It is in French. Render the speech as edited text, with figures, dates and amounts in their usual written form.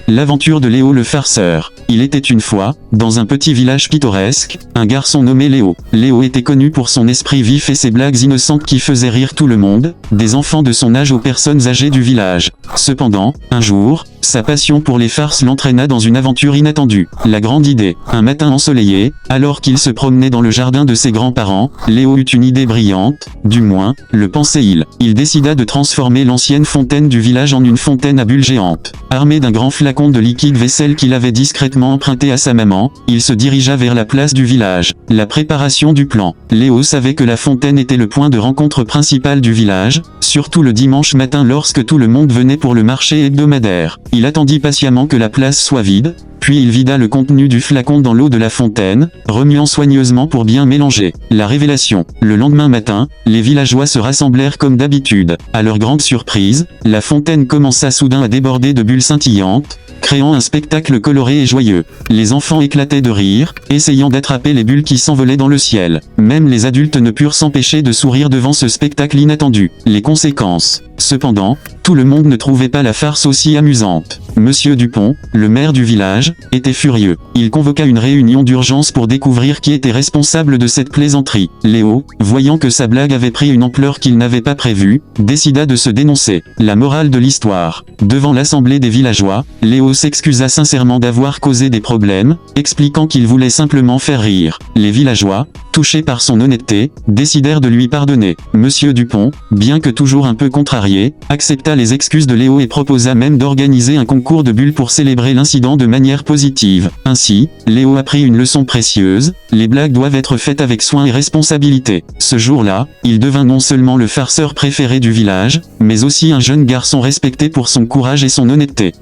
L'aventure de Léo le farceur. Il était une fois, dans un petit village pittoresque, un garçon nommé Léo. Léo était connu pour son esprit vif et ses blagues innocentes qui faisaient rire tout le monde, des enfants de son âge aux personnes âgées du village. Cependant, un jour, sa passion pour les farces l'entraîna dans une aventure inattendue. La grande idée. Un matin ensoleillé, alors qu'il se promenait dans le jardin de ses grands-parents, Léo eut une idée brillante, du moins, le pensait-il. Il décida de transformer l'ancienne fontaine du village en une fontaine à bulles géante. Armé d'un grand flacon de liquide vaisselle qu'il avait discrètement emprunté à sa maman, il se dirigea vers la place du village. La préparation du plan. Léo savait que la fontaine était le point de rencontre principal du village, surtout le dimanche matin lorsque tout le monde venait pour le marché hebdomadaire. Il attendit patiemment que la place soit vide, puis il vida le contenu du flacon dans l'eau de la fontaine, remuant soigneusement pour bien mélanger. La révélation. Le lendemain matin, les villageois se rassemblèrent comme d'habitude. À leur grande surprise, la fontaine commença soudain à déborder de bulles scintillantes, créant un spectacle coloré et joyeux. Les enfants éclataient de rire, essayant d'attraper les bulles qui s'envolaient dans le ciel. Même les adultes ne purent s'empêcher de sourire devant ce spectacle inattendu. Les conséquences. Cependant, tout le monde ne trouvait pas la farce aussi amusante. Monsieur Dupont, le maire du village, était furieux. Il convoqua une réunion d'urgence pour découvrir qui était responsable de cette plaisanterie. Léo, voyant que sa blague avait pris une ampleur qu'il n'avait pas prévue, décida de se dénoncer. La morale de l'histoire. Devant l'assemblée des villageois, Léo s'excusa sincèrement d'avoir causé des problèmes, expliquant qu'il voulait simplement faire rire. Les villageois, touchés par son honnêteté, décidèrent de lui pardonner. Monsieur Dupont, bien que toujours un peu contrarié, accepta les excuses de Léo et proposa même d'organiser un concours de bulles pour célébrer l'incident de manière positive. Ainsi, Léo apprit une leçon précieuse, les blagues doivent être faites avec soin et responsabilité. Ce jour-là, il devint non seulement le farceur préféré du village, mais aussi un jeune garçon respecté pour son courage et son honnêteté.